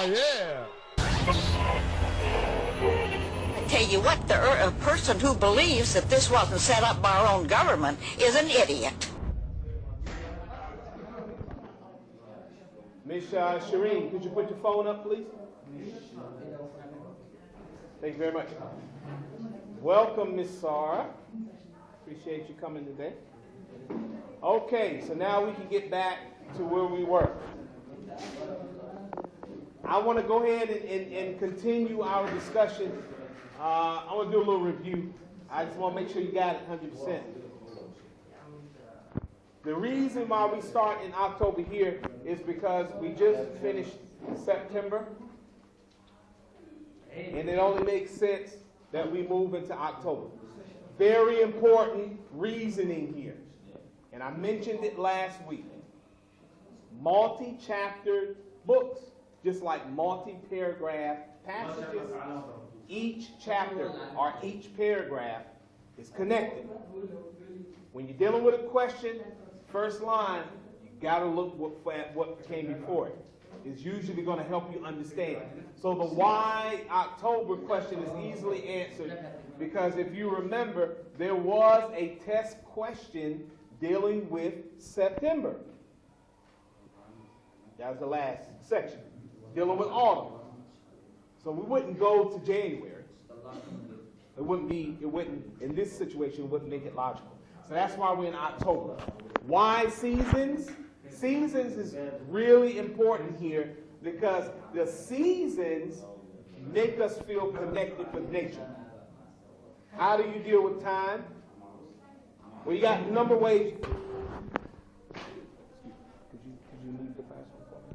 Yeah. I tell you what, a person who believes that this wasn't set up by our own government is an idiot. Miss Shireen, could you put your phone up, please? Thank you very much. Welcome, Miss Sarah. Appreciate you coming today. Okay, so now we can get back to where we were. I want to go ahead and continue our discussion. I want to do a little review. I just want to make sure you got it 100%. The reason why we start in October here is because we just finished September, and it only makes sense that we move into October. Very important reasoning here, and I mentioned it last week. Multi-chaptered books, just like multi-paragraph passages, each chapter or each paragraph is connected. When you're dealing with a question, first line, you got to look at what came before it. It's usually going to help you understand. So the why October question is easily answered because if you remember, there was a test question dealing with September. That was the last section, dealing with autumn. So we wouldn't go to January. In this situation, it wouldn't make it logical. So that's why we're in October. Why seasons? Seasons is really important here because the seasons make us feel connected with nature. How do you deal with time? Well, you got a number of ways. Could you leave the classroom for me?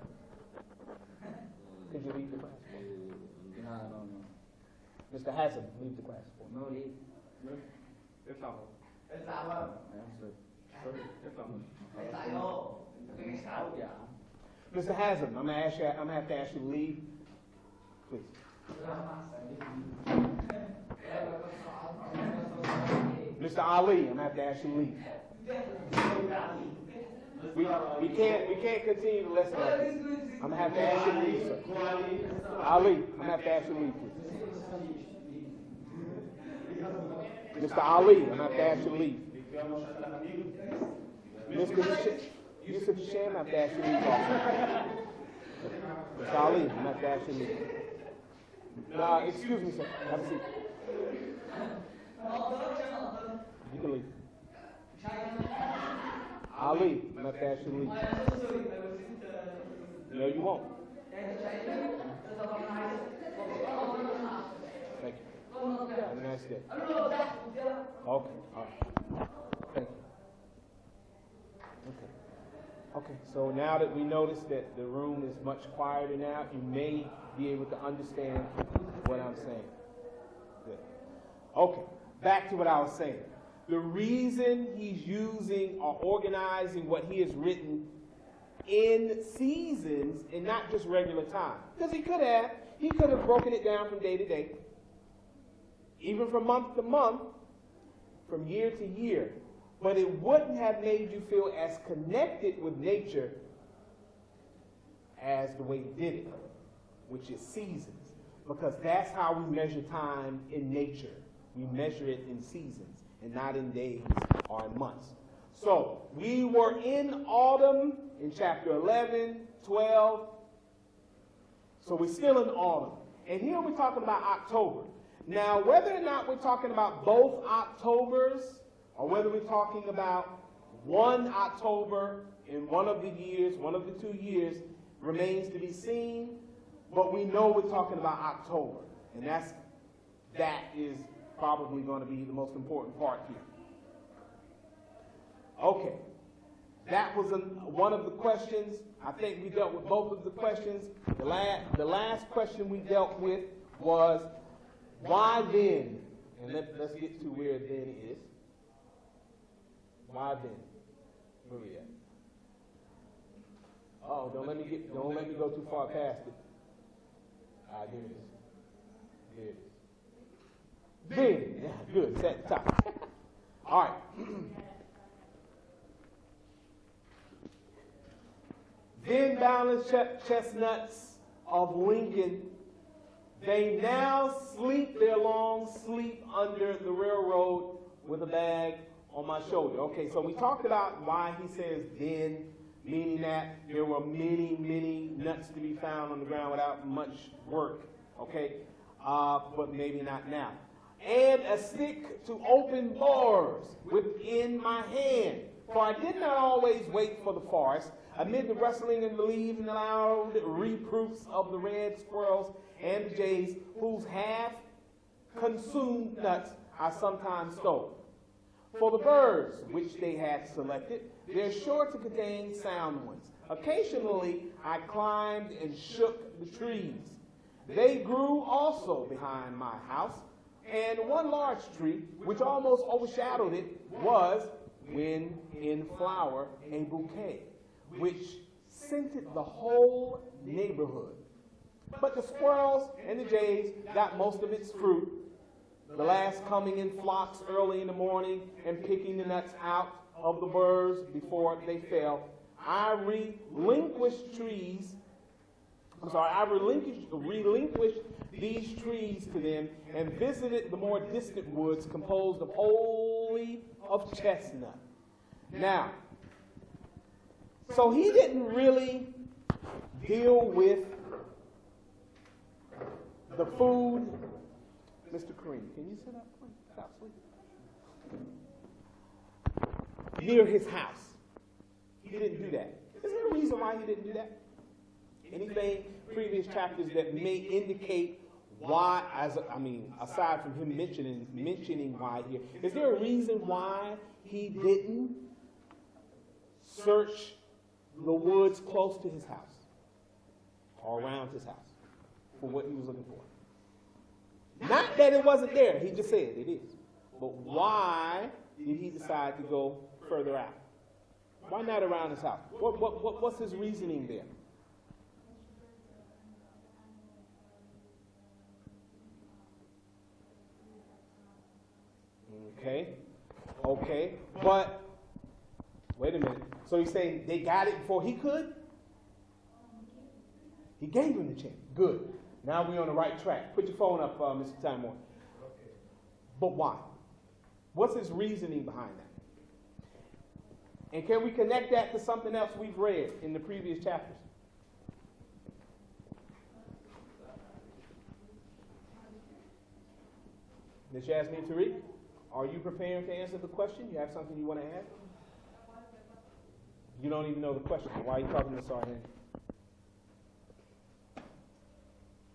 Could you leave the class for me? No. Mr. Hassan, leave the class for me. No, leave. It's all. It's all. Mr. Hassan, I'm gonna have to ask you to leave, please. Mr. Ali, I'm gonna have to ask you to leave. We can't continue the lesson like this. I'm gonna have to ask you to leave, sir. Ali, I'm gonna have to ask you to leave, please. Mr. Ali, I'm gonna have to ask you to leave. Mr. Yusuf Hasham, I'm gonna have to ask you to leave also. Mr. Ali, I'm gonna have to ask you to leave. Excuse me, sir. Have a seat. You can leave. Ali, I'm going to ask you to leave. No, you won't. Thank you. Have a nice day. Okay, all right. Thank you. Okay, so now that we notice that the room is much quieter now, you may be able to understand what I'm saying. Good. Okay, back to what I was saying. The reason he's using or organizing what he has written in seasons and not just regular time, because he could have broken it down from day to day, even from month to month, from year to year, but it wouldn't have made you feel as connected with nature as the way he did it, which is seasons, because that's how we measure time in nature. We measure it in seasons and not in days or in months. So we were in autumn in chapter 11, 12. So we're still in autumn. And here we're talking about October. Now, whether or not we're talking about both Octobers or whether we're talking about one October in one of the years, one of the 2 years, remains to be seen. But we know we're talking about October. And that is probably going to be the most important part here. Okay, that was one of the questions. I think we dealt with both of the questions. The last question we dealt with was, why then? And let's get to where then is. Why then? Where we at? Oh, don't let me go too far past it. There it is. There it is. Then, yeah, good, set the top. All right. Then boundless chestnuts of Lincoln, they now sleep their long sleep under the railroad with a bag on my shoulder. Okay, so we talked about why he says then, meaning that there were many, many nuts to be found on the ground without much work. Okay, but maybe not now. And a stick to open bars within my hand. For I did not always wait for the forest. Amid the rustling of the leaves and the loud reproofs of the red squirrels and the jays, whose half-consumed nuts I sometimes stole. For the birds which they had selected, they're sure to contain sound ones. Occasionally, I climbed and shook the trees. They grew also behind my house, and one large tree, which almost overshadowed it, was, when in flower, a bouquet, which scented the whole neighborhood. But the squirrels and the jays got most of its fruit, the last coming in flocks early in the morning and picking the nuts out of the burs before they fell. I relinquished these trees to them and visited the more distant woods composed of wholly of chestnut. Now, so he didn't really deal with the food. Mr. Kareem, can you sit up, please? Stop sleeping. Near his house. He didn't do that. Is there a reason why he didn't do that? Anything previous chapters that may indicate why, aside from him mentioning why here, is there a reason why he didn't search the woods close to his house or around his house for what he was looking for? Not that it wasn't there, he just said it is. But why did he decide to go further out? Why not around his house? What's his reasoning there? Okay, but wait a minute. So he's saying they got it before he could? He gave him the chance. Good. Now we're on the right track. Put your phone up, Mr. Timor. Okay. But why? What's his reasoning behind that? And can we connect that to something else we've read in the previous chapters? Ms. Yasmin Tariq, are you preparing to answer the question? You have something you want to add? You don't even know the question. Why are you talking to Ms. Sarhan?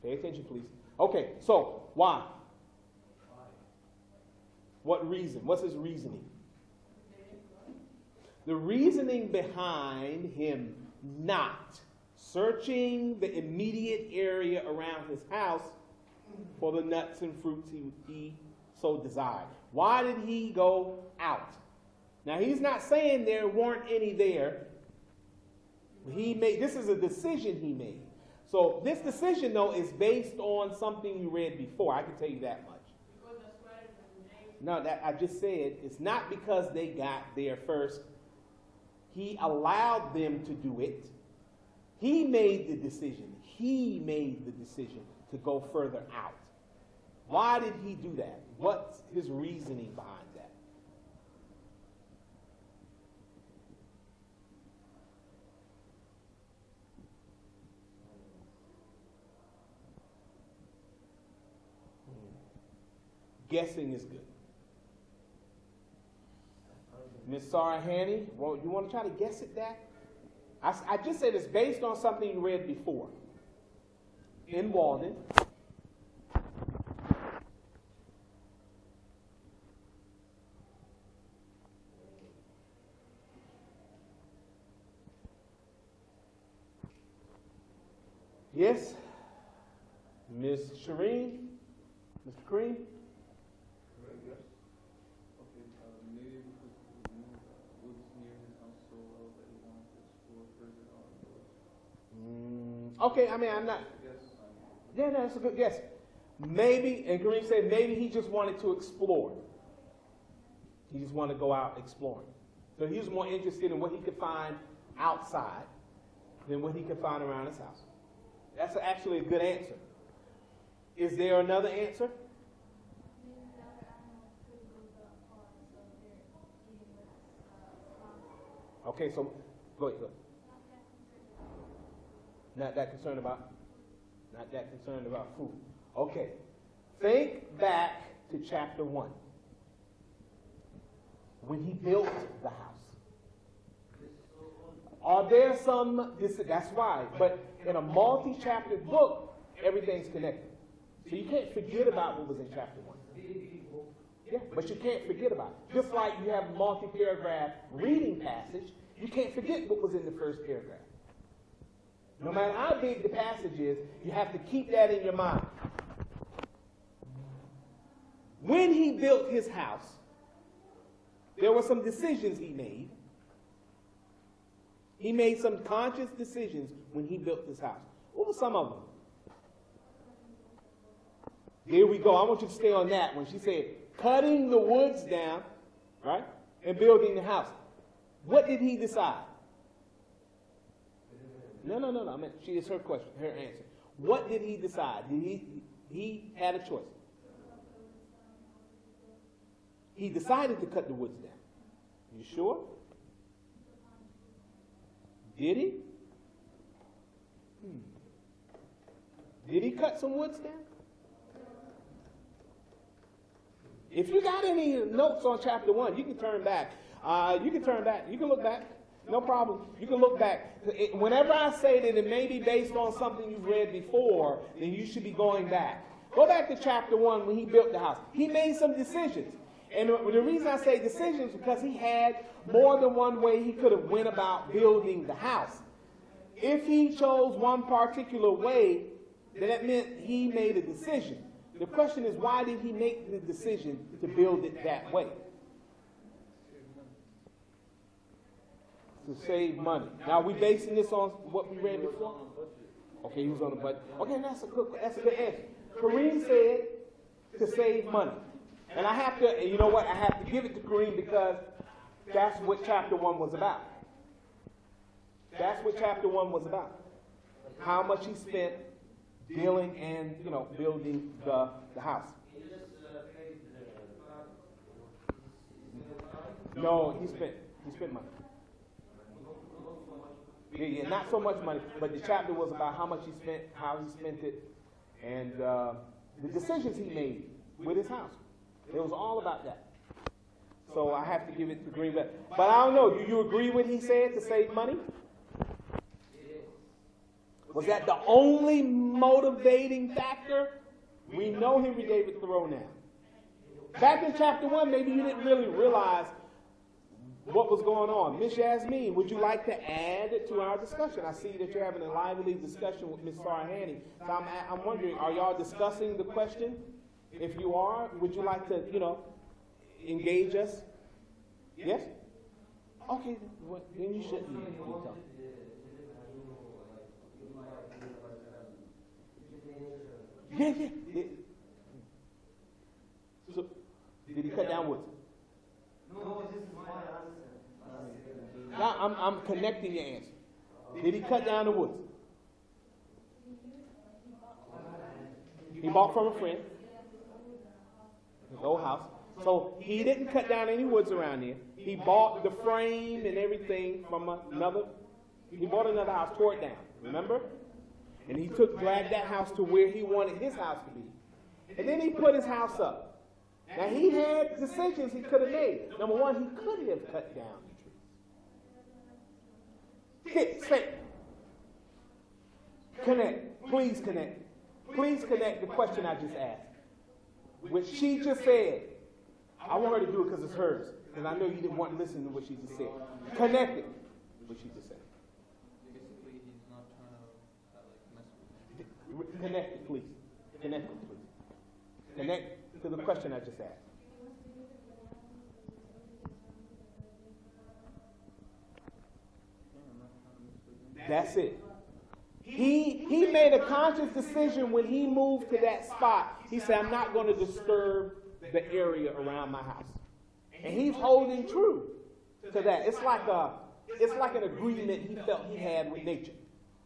Pay attention, please. Okay, so why? What reason? What's his reasoning? The reasoning behind him not searching the immediate area around his house for the nuts and fruits he so desired. Why did he go out? Now, he's not saying there weren't any there. This is a decision he made. So this decision, though, is based on something you read before. I can tell you that much. No, that I just said it's not because they got there first. He allowed them to do it. He made the decision. He made the decision to go further out. Why did he do that? What's his reasoning behind that? Guessing is good. Ms. Sarahani, well, you want to try to guess at that? I just said it's based on something you read before. In Walden. Yes? Ms. Shireen? Mr. Cream? Okay, I'm not. Yeah, that's a good guess. Maybe, and Kareem said maybe he just wanted to explore. He just wanted to go out exploring. So he was more interested in what he could find outside than what he could find around his house. That's actually a good answer. Is there another answer? Okay, so go ahead. Not that concerned about food. Okay. Think back to chapter 1. When he built the house. Are there some, that's why, but in a multi-chapter book, everything's connected. So you can't forget about what was in chapter 1. Yeah, but you can't forget about it. Just like you have a multi-paragraph reading passage, you can't forget what was in the first paragraph. No matter how big the passage is, you have to keep that in your mind. When he built his house, there were some decisions he made. He made some conscious decisions when he built this house. What were some of them? Here we go. I want you to stay on that when she said cutting the woods down, right, and building the house. What did he decide? No. I mean, it's her question, her answer. What did he decide? He had a choice. He decided to cut the woods down. You sure? Did he? Did he cut some woods down? If you got any notes on chapter 1, you can turn back. You can look back. No problem. You can look back. Whenever I say that it may be based on something you've read before, then you should be going back. Go back to chapter 1 when he built the house. He made some decisions. And the reason I say decisions is because he had more than one way he could have went about building the house. If he chose one particular way, then that meant he made a decision. The question is, why did he make the decision to build it that way? To save money. Now, are we basing this on what we read before? Okay, he was on the budget. Okay, that's a good answer. Kareem said to save money. And I have to, you know what, I have to give it to Kareem because that's what chapter 1 was about. That's what chapter 1 was about. How much he spent dealing and, building the house. No, he spent money. Yeah, not so much money, but the chapter was about how much he spent, how he spent it, and the decisions he made with his house. It was all about that. So I have to give it to Green. But I don't know. Do you agree with what he said to save money? Was that the only motivating factor? We know Henry David Thoreau now. Back in chapter 1, maybe you didn't really realize what was going on. Miss Yasmin, would you like to add to our discussion? I see that you're having a lively discussion with Miss Farahani. So I'm wondering, are y'all discussing the question? If you are, would you like to, engage us? Yes? Okay, then you shouldn't be talking. Yeah. So, did he cut down woods? No, this is my answer. Now, I'm connecting your answer. Did he cut down the woods? He bought from a friend. His old house. So he didn't cut down any woods around here. He bought the frame and everything from another. He bought another house, tore it down. Remember? And he dragged that house to where he wanted his house to be. And then he put his house up. Now he had decisions he could have made. Number one, he could have cut down the trees. Say, connect. Please connect. Please connect the question I just asked. What she just said. I want her to do it because it's hers. Because I know you didn't want to listen to what she just said. Connect it. What she just said. Basically, he's not trying to mess with it. Connect it, please. Connect it, please. Connect to the question I just asked. That's it. He made a conscious decision when he moved to that spot. He said, I'm not going to disturb the area around my house. And he's holding true to that. It's like an agreement he felt he had with nature.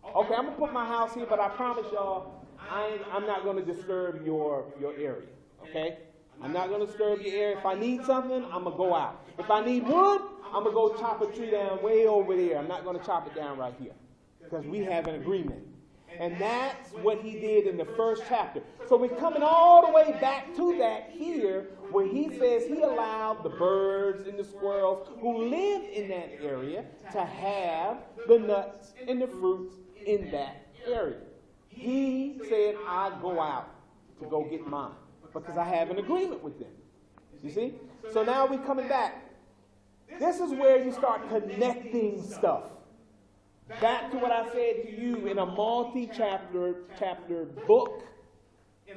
Okay, I'm gonna put my house here, but I promise y'all, I'm not gonna disturb your area. Okay? I'm not gonna disturb your area. If I need something, I'm gonna go out. If I need wood, I'm gonna go chop a tree down way over there. I'm not gonna chop it down right here. Because we have an agreement. And that's what he did in the first chapter. So we're coming all the way back to that here, where he says he allowed the birds and the squirrels who live in that area to have the nuts and the fruits in that area. He said, I go out to go get mine because I have an agreement with them. You see? So now we're coming back. This is where you start connecting stuff. Back to what I said to you in a multi-chapter book,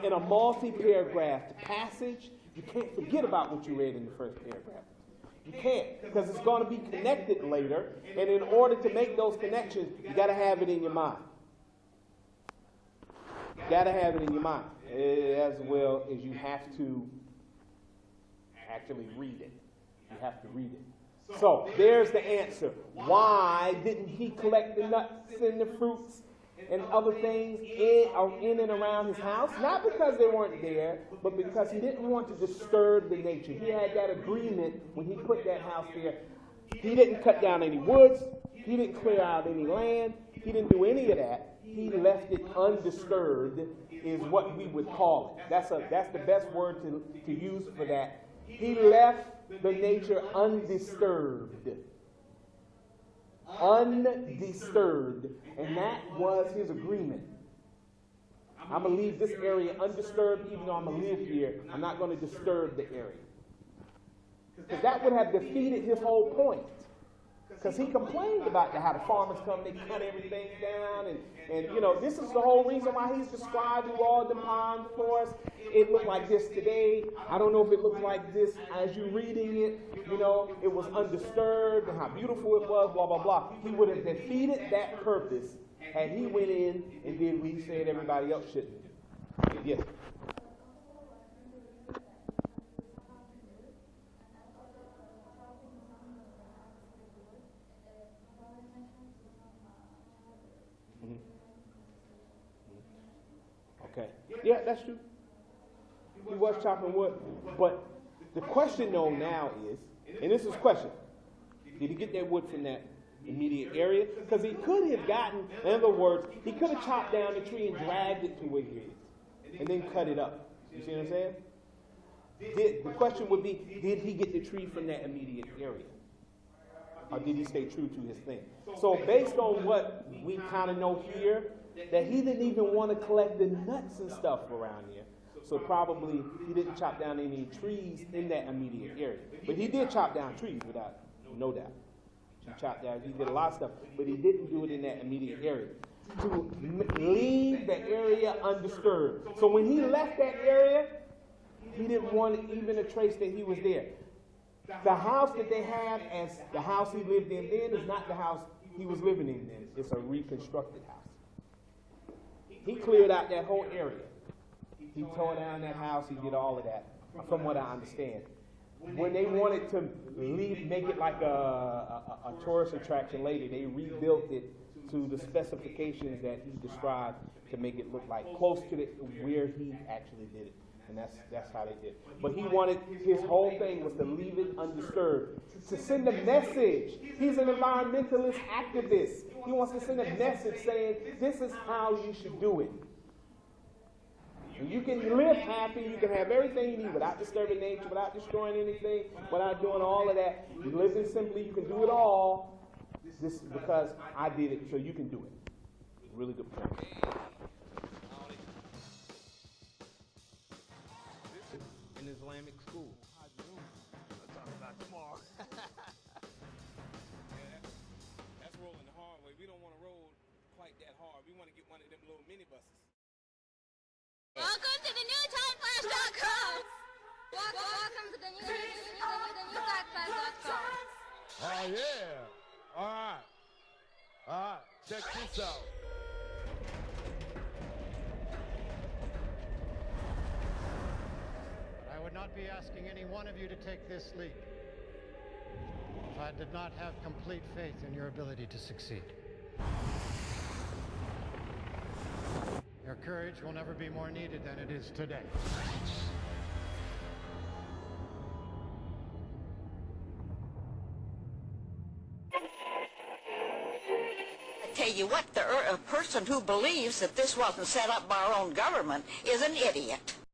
in a multi-paragraph passage. You can't forget about what you read in the first paragraph. You can't, because it's going to be connected later, and in order to make those connections, you got to have it in your mind. You got to have it in your mind, as well as you have to actually read it. You have to read it. So there's the answer. Why didn't he collect the nuts and the fruits and other things in and around his house? Not because they weren't there, but because he didn't want to disturb the nature. He had that agreement when he put that house there. He didn't cut down any woods. He didn't clear out any land. He didn't do any of that. He left it undisturbed is what we would call it. That's the best word to use for that. He left the nature undisturbed. Undisturbed. And that was his agreement. I'm going to leave this area undisturbed even though I'm going to live here. I'm not going to disturb the area. Because that would have defeated his whole point. Because he complained about how the farmers come, they cut everything down. And you know, this is the whole reason why he's described the Walden pond for us. It looked like this today. I don't know if it looked like this as you're reading it. You know, it was undisturbed and how beautiful it was, blah, blah, blah. He would have defeated that purpose had he went in and did what he said everybody else shouldn't do. Yes. Okay. Yeah, that's true. He was chopping wood. But the question though now is, and this is the question, did he get that wood from that immediate area? Because he could have gotten, in other words, he could have chopped down the tree and dragged it to where he is, and then cut it up. You see what I'm saying? The question would be, did he get the tree from that immediate area? Or did he stay true to his thing? So based on what we kind of know here, that he didn't even want to collect the nuts and stuff around here. So probably he didn't chop down any trees in that immediate area. But he did chop down trees without no doubt. He chopped down, he did a lot of stuff, but he didn't do it in that immediate area. To leave the area undisturbed. So when he left that area, he didn't want even a trace that he was there. The house that they have as the house he lived in then is not the house he was living in then. It's a reconstructed house. He cleared out that whole area. He tore down that house. He did all of that, from what I understand. When they wanted to make it like a tourist attraction later, they rebuilt it to the specifications that he described to make it look like close to where he actually did it. And that's how they did it. But he wanted, his whole thing was to leave it undisturbed. To send a message. He's an environmentalist activist. He wants to send a message saying, this is how you should do it. And you can live happy, you can have everything you need without disturbing nature, without destroying anything, without doing all of that. You live simply, you can do it all. This is because I did it, so you can do it. Really good point. In Islamic school. I'll talk about tomorrow. That's rolling the hard way. We don't want to roll quite that hard. We want to get one of them little minibuses. Welcome to the newtimeflash.com. Welcome to the newtimeflash.com. Oh yeah. All right. Check this out. I would not be asking any one of you to take this leap if I did not have complete faith in your ability to succeed. courage will never be more needed than it is today. I tell you what, a person who believes that this wasn't set up by our own government is an idiot.